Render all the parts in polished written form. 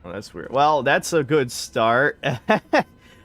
Oh, that's weird. Well, that's a good start.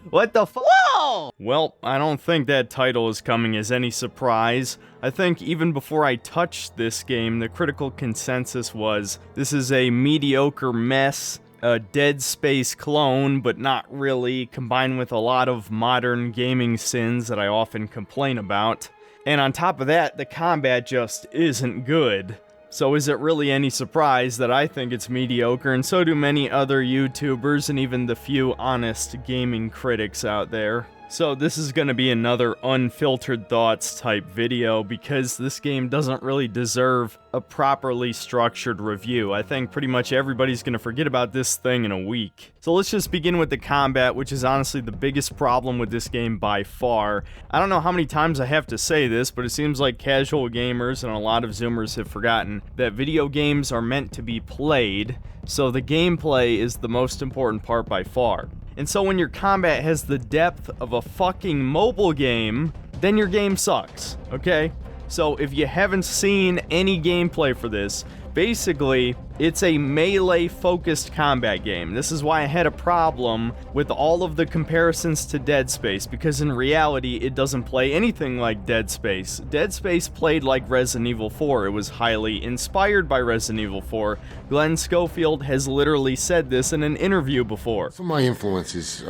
What the fuck? Whoa! Well, I don't think that title is coming as any surprise. I think even before I touched this game, the critical consensus was this is a mediocre mess, a Dead Space clone, but not really, combined with a lot of modern gaming sins that I often complain about. And on top of that, the combat just isn't good. So is it really any surprise that I think it's mediocre, and so do many other YouTubers and even the few honest gaming critics out there? So this is going to be another unfiltered thoughts type video because this game doesn't really deserve a properly structured review. I think pretty much everybody's going to forget about this thing in a week. So let's just begin with the combat, which is honestly the biggest problem with this game by far. I don't know how many times I have to say this, but it seems like casual gamers and a lot of Zoomers have forgotten that video games are meant to be played, so the gameplay is the most important part by far. And so when your combat has the depth of a fucking mobile game, then your game sucks, okay? So if you haven't seen any gameplay for this, basically, it's a melee-focused combat game. This is why I had a problem with all of the comparisons to Dead Space, because in reality, it doesn't play anything like Dead Space. Dead Space played like Resident Evil 4. It was highly inspired by Resident Evil 4. Glenn Schofield has literally said this in an interview before. Some of my influences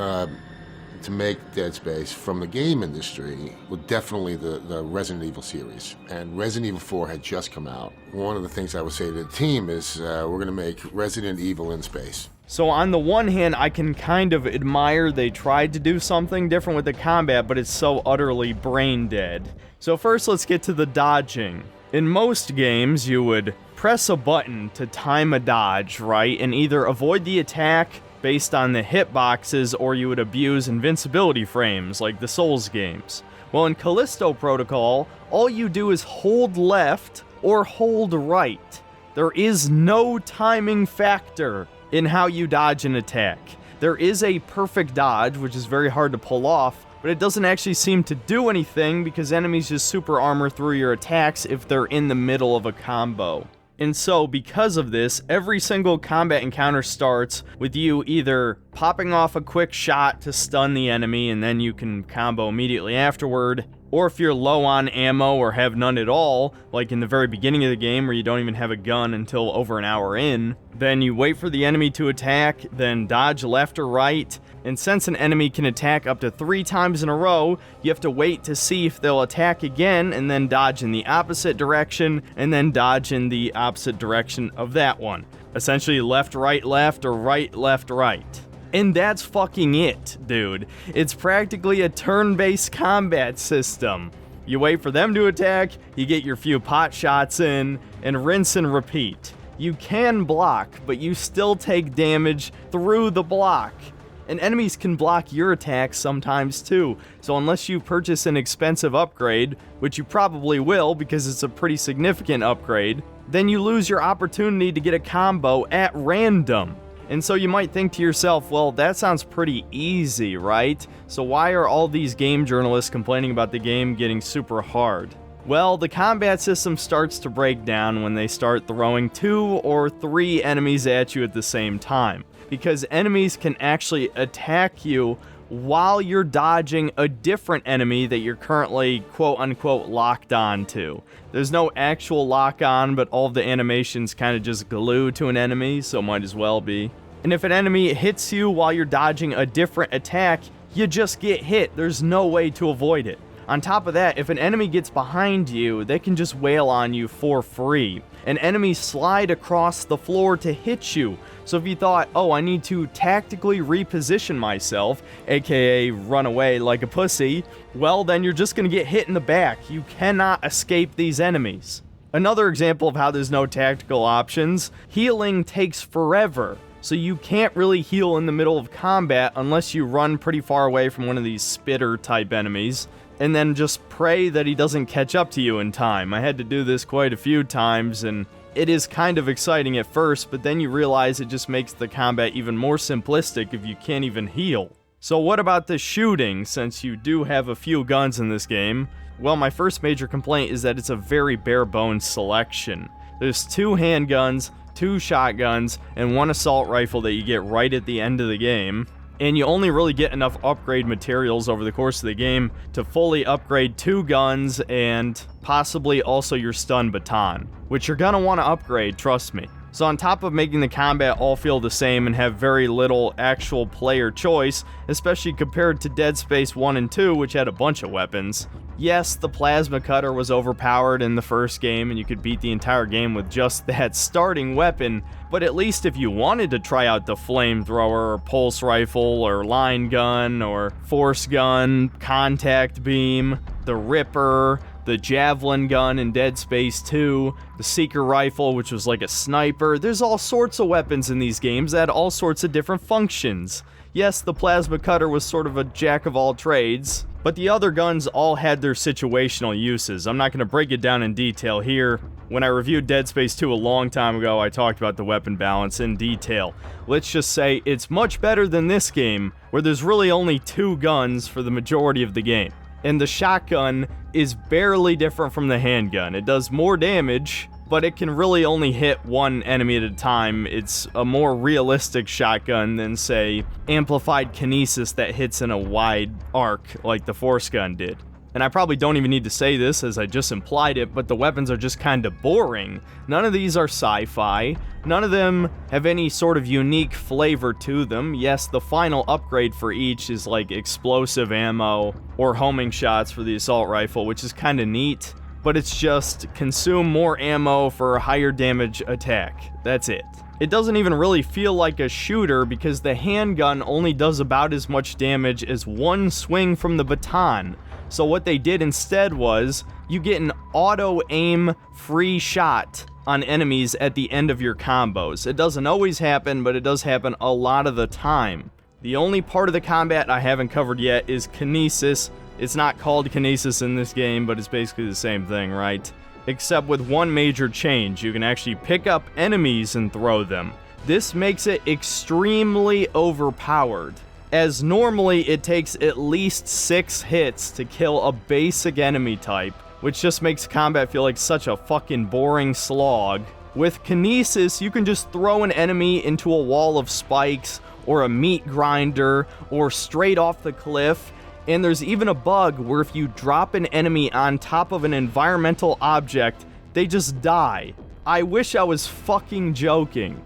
to make Dead Space from the game industry were definitely the Resident Evil series. And Resident Evil 4 had just come out. One of the things I would say to the team is we're going to make Resident Evil in space. So on the one hand, I can kind of admire they tried to do something different with the combat, but it's so utterly brain dead. So first, let's get to the dodging. In most games, you would press a button to time a dodge, right? And either avoid the attack based on the hitboxes, or you would abuse invincibility frames like the Souls games. Well, in Callisto Protocol, all you do is hold left or hold right. There is no timing factor in how you dodge an attack. There is a perfect dodge, which is very hard to pull off, but it doesn't actually seem to do anything because enemies just super armor through your attacks if they're in the middle of a combo. And so, because of this, every single combat encounter starts with you either popping off a quick shot to stun the enemy and then you can combo immediately afterward, or if you're low on ammo or have none at all, like in the very beginning of the game where you don't even have a gun until over an hour in, then you wait for the enemy to attack, then dodge left or right, and since an enemy can attack up to 3 times in a row, you have to wait to see if they'll attack again, and then dodge in the opposite direction, and then dodge in the opposite direction of that one. Essentially left, or right, left, right. And that's fucking it, dude. It's practically a turn-based combat system. You wait for them to attack, you get your few pot shots in, and rinse and repeat. You can block, but you still take damage through the block. And enemies can block your attacks sometimes too, so unless you purchase an expensive upgrade, which you probably will because it's a pretty significant upgrade, then you lose your opportunity to get a combo at random. And so you might think to yourself, well, that sounds pretty easy, right? So why are all these game journalists complaining about the game getting super hard? Well, the combat system starts to break down when they start throwing 2 or 3 enemies at you at the same time, because enemies can actually attack you while you're dodging a different enemy that you're currently quote-unquote locked on to. There's no actual lock-on, but all of the animations kind of just glue to an enemy, so might as well be. And if an enemy hits you while you're dodging a different attack, you just get hit. There's no way to avoid it. On top of that, if an enemy gets behind you, they can just wail on you for free. And enemies slide across the floor to hit you. So if you thought, oh, I need to tactically reposition myself, aka run away like a pussy, well, then you're just going to get hit in the back. You cannot escape these enemies. Another example of how there's no tactical options, healing takes forever. So you can't really heal in the middle of combat unless you run pretty far away from one of these spitter type enemies, and then just pray that he doesn't catch up to you in time. I had to do this quite a few times, and it is kind of exciting at first, but then you realize it just makes the combat even more simplistic if you can't even heal. So what about the shooting, since you do have a few guns in this game? Well, my first major complaint is that it's a very bare-bones selection. There's 2 handguns, 2 shotguns, and 1 assault rifle that you get right at the end of the game. And you only really get enough upgrade materials over the course of the game to fully upgrade 2 guns and possibly also your stun baton, which you're gonna want to upgrade, trust me. So on top of making the combat all feel the same and have very little actual player choice, especially compared to Dead Space 1 and 2, which had a bunch of weapons. Yes, the plasma cutter was overpowered in the first game and you could beat the entire game with just that starting weapon, but at least if you wanted to try out the flamethrower or pulse rifle or line gun or force gun, contact beam, the Ripper, the javelin gun in Dead Space 2, the seeker rifle, which was like a sniper. There's all sorts of weapons in these games that had all sorts of different functions. Yes, the plasma cutter was sort of a jack of all trades, but the other guns all had their situational uses. I'm not going to break it down in detail here. When I reviewed Dead Space 2 a long time ago, I talked about the weapon balance in detail. Let's just say it's much better than this game, where there's really only 2 guns for the majority of the game. And the shotgun is barely different from the handgun. It does more damage, but it can really only hit 1 enemy at a time. It's a more realistic shotgun than, say, amplified kinesis that hits in a wide arc like the force gun did. And I probably don't even need to say this as I just implied it, but the weapons are just kind of boring. None of these are sci-fi. None of them have any sort of unique flavor to them. Yes, the final upgrade for each is like explosive ammo or homing shots for the assault rifle, which is kind of neat, but it's just consume more ammo for a higher damage attack. That's it. It doesn't even really feel like a shooter because the handgun only does about as much damage as 1 swing from the baton. So what they did instead was, you get an auto-aim free shot on enemies at the end of your combos. It doesn't always happen, but it does happen a lot of the time. The only part of the combat I haven't covered yet is kinesis. It's not called kinesis in this game, but it's basically the same thing, right? Except with one major change. You can actually pick up enemies and throw them. This makes it extremely overpowered, as normally it takes at least 6 hits to kill a basic enemy type, which just makes combat feel like such a fucking boring slog. With kinesis, you can just throw an enemy into a wall of spikes, or a meat grinder, or straight off the cliff, and there's even a bug where if you drop an enemy on top of an environmental object, they just die. I wish I was fucking joking.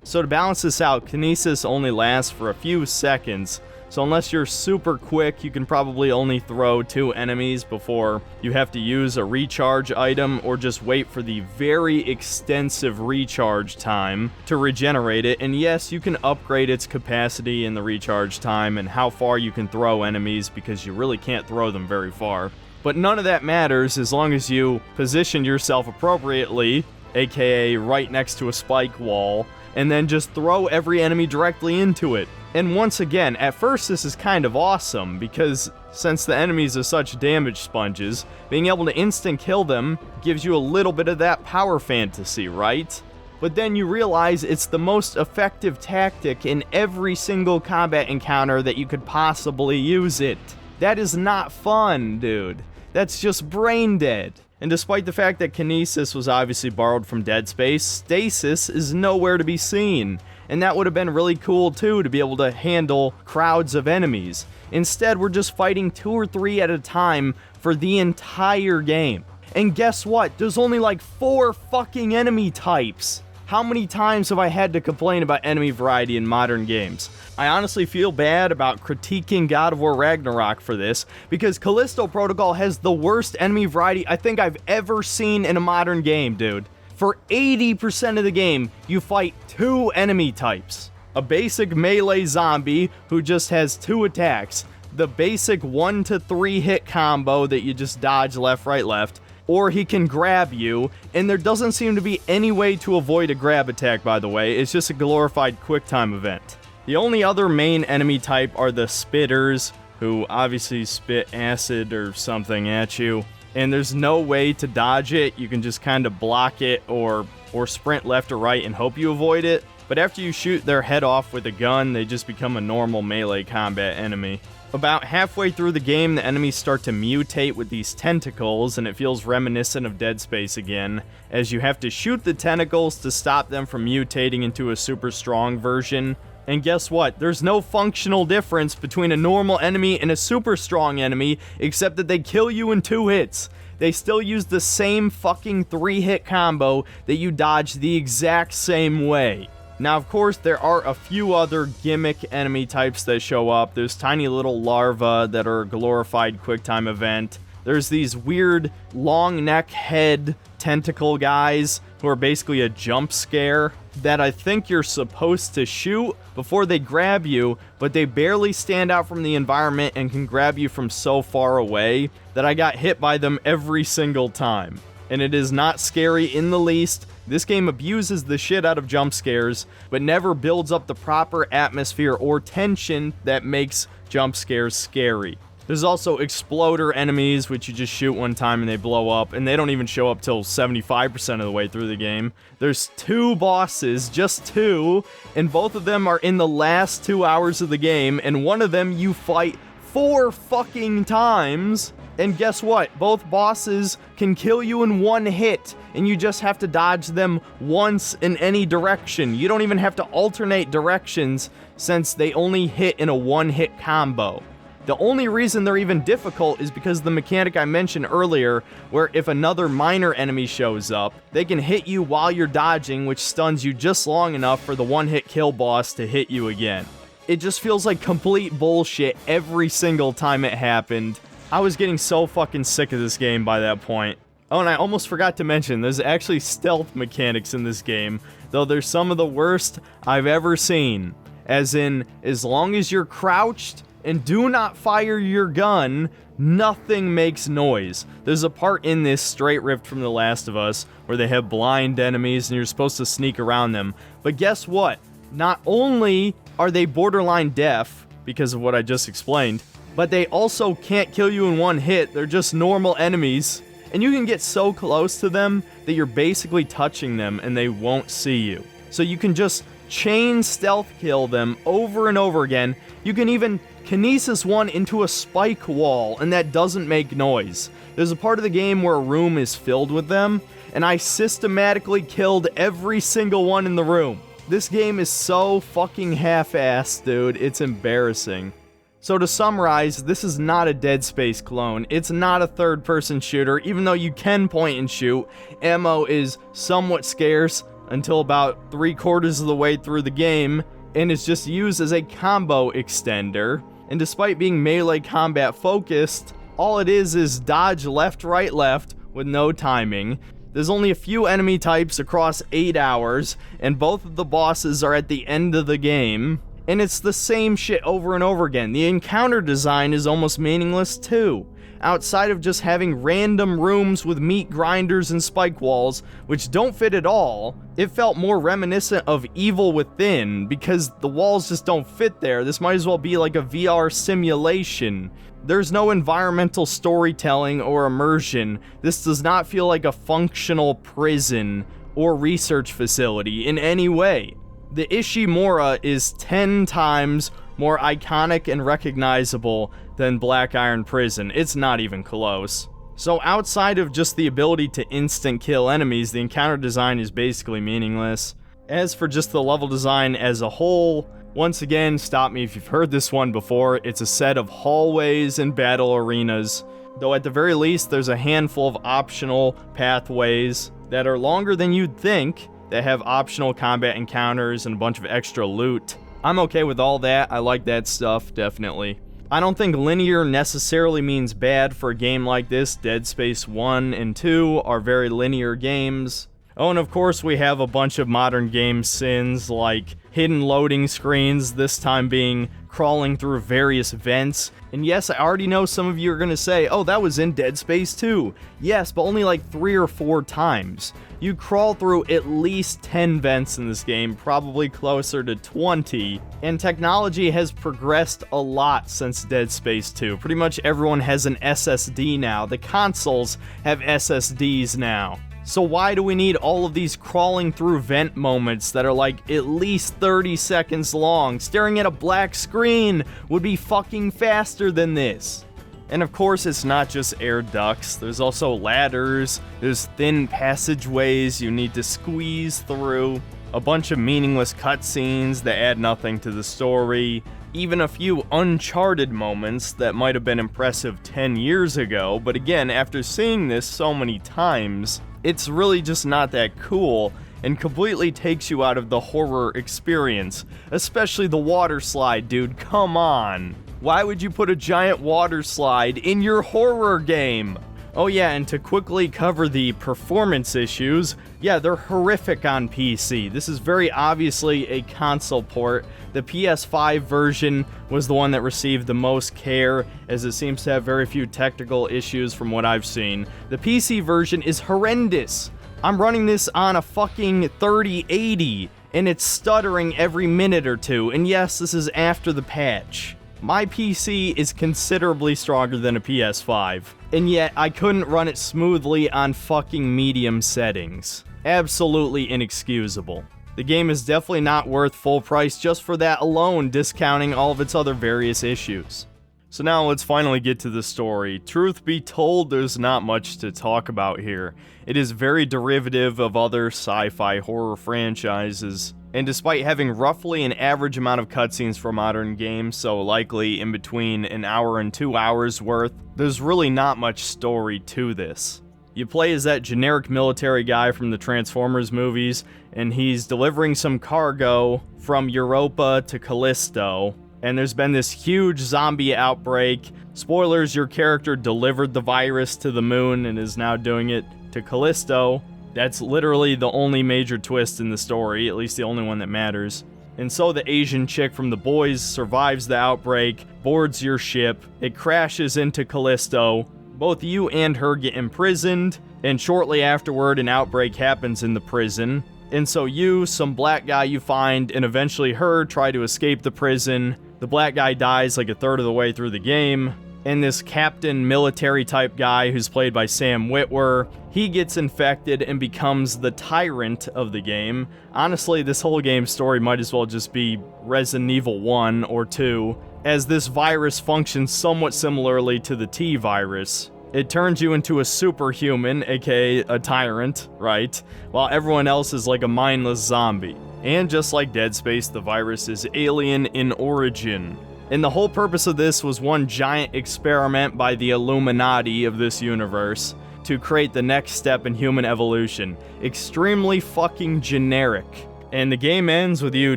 So to balance this out, kinesis only lasts for a few seconds, so unless you're super quick, you can probably only throw 2 enemies before you have to use a recharge item, or just wait for the very extensive recharge time to regenerate it. And yes, you can upgrade its capacity in the recharge time and how far you can throw enemies, because you really can't throw them very far. But none of that matters as long as you position yourself appropriately, aka right next to a spike wall, and then just throw every enemy directly into it. And once again, at first this is kind of awesome, because since the enemies are such damage sponges, being able to instant kill them gives you a little bit of that power fantasy, right? But then you realize it's the most effective tactic in every single combat encounter that you could possibly use it. That is not fun, dude. That's just brain dead. And despite the fact that kinesis was obviously borrowed from Dead Space, stasis is nowhere to be seen. And that would have been really cool too, to be able to handle crowds of enemies. Instead, we're just fighting 2 or 3 at a time for the entire game. And guess what? There's only like 4 fucking enemy types. How many times have I had to complain about enemy variety in modern games? I honestly feel bad about critiquing God of War Ragnarok for this, because Callisto Protocol has the worst enemy variety I think I've ever seen in a modern game, dude. For 80% of the game, you fight 2 enemy types. A basic melee zombie who just has 2 attacks, the basic 1 to 3 hit combo that you just dodge left, right, left, or he can grab you, and there doesn't seem to be any way to avoid a grab attack, by the way. It's just a glorified QuickTime event. The only other main enemy type are the spitters, who obviously spit acid or something at you, and there's no way to dodge it. You can just kind of block it or sprint left or right and hope you avoid it. But after you shoot their head off with a gun, they just become a normal melee combat enemy. About halfway through the game, the enemies start to mutate with these tentacles, and it feels reminiscent of Dead Space again, as you have to shoot the tentacles to stop them from mutating into a super strong version. And guess what? There's no functional difference between a normal enemy and a super strong enemy, except that they kill you in 2 hits. They still use the same fucking 3-hit combo that you dodge the exact same way. Now, of course, there are a few other gimmick enemy types that show up. There's tiny little larvae that are a glorified QuickTime event. There's these weird long neck head tentacle guys who are basically a jump scare that I think you're supposed to shoot before they grab you, but they barely stand out from the environment and can grab you from so far away that I got hit by them every single time. And it is not scary in the least. This game abuses the shit out of jump scares, but never builds up the proper atmosphere or tension that makes jump scares scary. There's also exploder enemies, which you just shoot one time and they blow up, and they don't even show up till 75% of the way through the game. There's 2 bosses, just 2, and both of them are in the last 2 hours of the game, and one of them you fight 4 fucking times. And guess what? Both bosses can kill you in 1 hit, and you just have to dodge them once in any direction. You don't even have to alternate directions, since they only hit in a 1-hit combo. The only reason they're even difficult is because of the mechanic I mentioned earlier, where if another minor enemy shows up, they can hit you while you're dodging, which stuns you just long enough for the 1-hit kill boss to hit you again. It just feels like complete bullshit every single time it happened. I was getting so fucking sick of this game by that point. Oh, and I almost forgot to mention, there's actually stealth mechanics in this game, though they're some of the worst I've ever seen. As in, as long as you're crouched and do not fire your gun, nothing makes noise. There's a part in this straight ripped from The Last of Us where they have blind enemies and you're supposed to sneak around them. But guess what? Not only are they borderline deaf, because of what I just explained, but they also can't kill you in 1 hit. They're just normal enemies. And you can get so close to them that you're basically touching them and they won't see you. So you can just chain stealth kill them over and over again. You can even kinesis one into a spike wall and that doesn't make noise. There's a part of the game where a room is filled with them, and I systematically killed every single one in the room. This game is so fucking half-assed, dude. It's embarrassing. So to summarize, this is not a Dead Space clone. It's not a third-person shooter, even though you can point and shoot. Ammo is somewhat scarce until about 3/4 of the way through the game, and is just used as a combo extender. And despite being melee combat focused, all it is dodge left, right, left, with no timing. There's only a few enemy types across 8 hours, and both of the bosses are at the end of the game. And it's the same shit over and over again. The encounter design is almost meaningless too. Outside of just having random rooms with meat grinders and spike walls, which don't fit at all, it felt more reminiscent of Evil Within, because the walls just don't fit there. This might as well be like a VR simulation. There's no environmental storytelling or immersion. This does not feel like a functional prison or research facility in any way. The Ishimura is 10 times more iconic and recognizable than Black Iron Prison. It's not even close. So outside of just the ability to instant kill enemies, the encounter design is basically meaningless. As for just the level design as a whole, once again, stop me if you've heard this one before, it's a set of hallways and battle arenas. Though at the very least, there's a handful of optional pathways that are longer than you'd think, that have optional combat encounters and a bunch of extra loot. I'm okay with all that. I like that stuff, definitely. I don't think linear necessarily means bad for a game like this. Dead Space 1 and 2 are very linear games. Oh, and of course we have a bunch of modern game sins like hidden loading screens, this time being crawling through various vents. And yes, I already know some of you are going to say, oh, that was in Dead Space 2. Yes, but only like 3 or 4 times. You crawl through at least 10 vents in this game, probably closer to 20. And technology has progressed a lot since Dead Space 2. Pretty much everyone has an SSD now. The consoles have SSDs now. So why do we need all of these crawling through vent moments that are like at least 30 seconds long? Staring at a black screen would be fucking faster than this. And of course, it's not just air ducts. There's also ladders, there's thin passageways you need to squeeze through, a bunch of meaningless cutscenes that add nothing to the story, even a few Uncharted moments that might have been impressive 10 years ago, but again, after seeing this so many times, it's really just not that cool and completely takes you out of the horror experience, especially the water slide, dude, come on. Why would you put a giant water slide in your horror game? Oh yeah, and to quickly cover the performance issues, yeah, they're horrific on PC. This is very obviously a console port. The PS5 version was the one that received the most care, as it seems to have very few technical issues from what I've seen. The PC version is horrendous. I'm running this on a fucking 3080, and it's stuttering every minute or two, and yes, this is after the patch. My PC is considerably stronger than a PS5, and yet I couldn't run it smoothly on fucking medium settings. Absolutely inexcusable. The game is definitely not worth full price just for that alone, discounting all of its other various issues. So now let's finally get to the story. Truth be told, there's not much to talk about here. It is very derivative of other sci-fi horror franchises, and despite having roughly an average amount of cutscenes for modern games, so likely in between an hour and 2 hours worth, there's really not much story to this. You play as that generic military guy from the Transformers movies, and he's delivering some cargo from Europa to Callisto, and there's been this huge zombie outbreak. Spoilers, your character delivered the virus to the moon and is now doing it to Callisto. That's literally the only major twist in the story, at least the only one that matters. And so the Asian chick from The Boys survives the outbreak, boards your ship, it crashes into Callisto, both you and her get imprisoned, and shortly afterward an outbreak happens in the prison. And so you, some black guy you find, and eventually her try to escape the prison. The black guy dies like a third of the way through the game, and this captain military type guy who's played by Sam Witwer, he gets infected and becomes the tyrant of the game. Honestly, this whole game's story might as well just be Resident Evil 1 or 2, as this virus functions somewhat similarly to the T virus. It turns you into a superhuman, aka a tyrant, right? While everyone else is like a mindless zombie. And just like Dead Space, the virus is alien in origin. And the whole purpose of this was one giant experiment by the Illuminati of this universe to create the next step in human evolution. Extremely fucking generic. And the game ends with you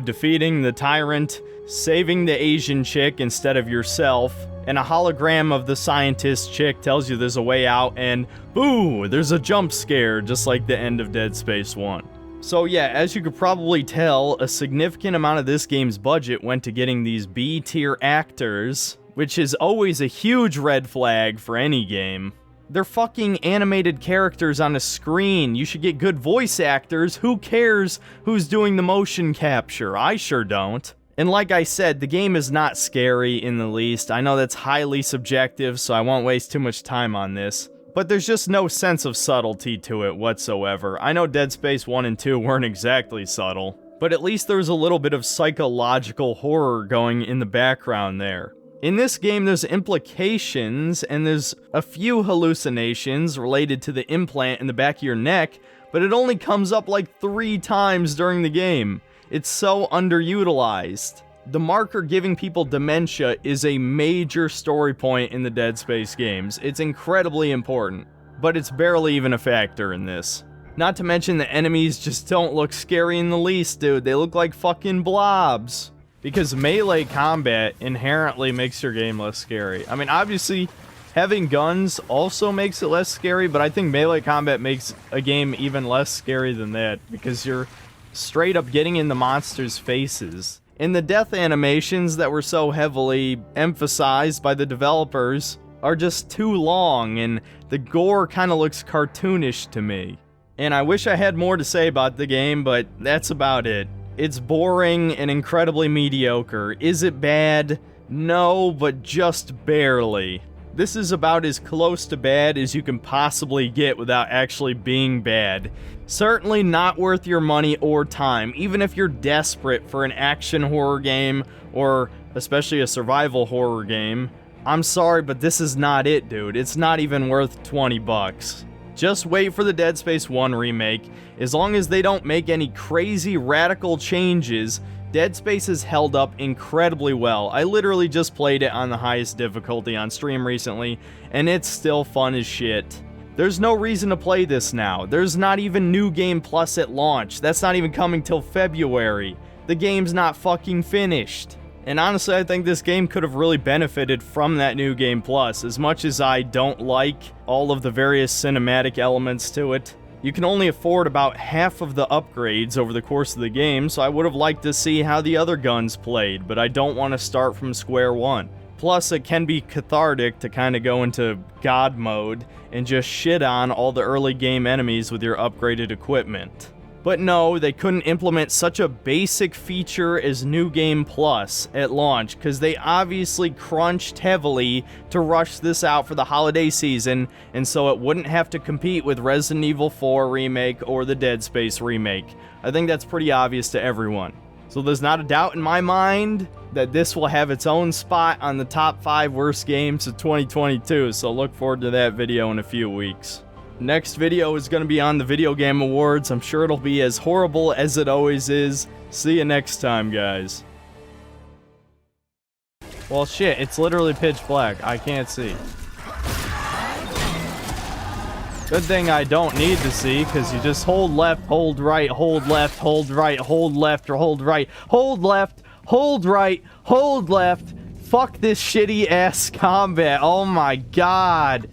defeating the tyrant, saving the Asian chick instead of yourself, and a hologram of the scientist chick tells you there's a way out, and boo, there's a jump scare, just like the end of Dead Space 1. So yeah, as you could probably tell, a significant amount of this game's budget went to getting these B-tier actors, which is always a huge red flag for any game. They're fucking animated characters on a screen. You should get good voice actors. Who cares who's doing the motion capture? I sure don't. And like I said, the game is not scary in the least. I know that's highly subjective, so I won't waste too much time on this. But there's just no sense of subtlety to it whatsoever. I know Dead Space 1 and 2 weren't exactly subtle, but at least there's a little bit of psychological horror going in the background there. In this game, there's implications, and there's a few hallucinations related to the implant in the back of your neck, but it only comes up like 3 times during the game. It's so underutilized. The marker giving people dementia is a major story point in the Dead Space games. It's incredibly important, but it's barely even a factor in this. Not to mention the enemies just don't look scary in the least, dude. They look like fucking blobs. Because melee combat inherently makes your game less scary. I mean, obviously, having guns also makes it less scary, but I think melee combat makes a game even less scary than that, because you're straight up getting in the monsters' faces. And the death animations that were so heavily emphasized by the developers are just too long, and the gore kind of looks cartoonish to me. And I wish I had more to say about the game, but that's about it. It's boring and incredibly mediocre. Is it bad? No, but just barely. This is about as close to bad as you can possibly get without actually being bad. Certainly not worth your money or time, even if you're desperate for an action horror game, or especially a survival horror game. I'm sorry, but this is not it, dude. It's not even worth 20 bucks. Just wait for the Dead Space 1 remake. As long as they don't make any crazy radical changes, Dead Space has held up incredibly well. I literally just played it on the highest difficulty on stream recently, and it's still fun as shit. There's no reason to play this now. There's not even New Game Plus at launch. That's not even coming till February. The game's not fucking finished. And honestly, I think this game could have really benefited from that New Game Plus. As much as I don't like all of the various cinematic elements to it, you can only afford about half of the upgrades over the course of the game, so I would have liked to see how the other guns played, but I don't want to start from square one. Plus, it can be cathartic to kind of go into God mode and just shit on all the early game enemies with your upgraded equipment. But no, they couldn't implement such a basic feature as New Game Plus at launch, because they obviously crunched heavily to rush this out for the holiday season, and so it wouldn't have to compete with Resident Evil 4 Remake or the Dead Space Remake. I think that's pretty obvious to everyone. So there's not a doubt in my mind that this will have its own spot on the top 5 worst games of 2022, so look forward to that video in a few weeks. Next video is going to be on the Video Game Awards. I'm sure it'll be as horrible as it always is. See you next time, guys. Well, shit, it's literally pitch black. I can't see. Good thing I don't need to see, because you just hold left, hold right, hold left, hold right, hold left, or hold right, hold left, hold right, hold left. Fuck this shitty ass combat. Oh my god.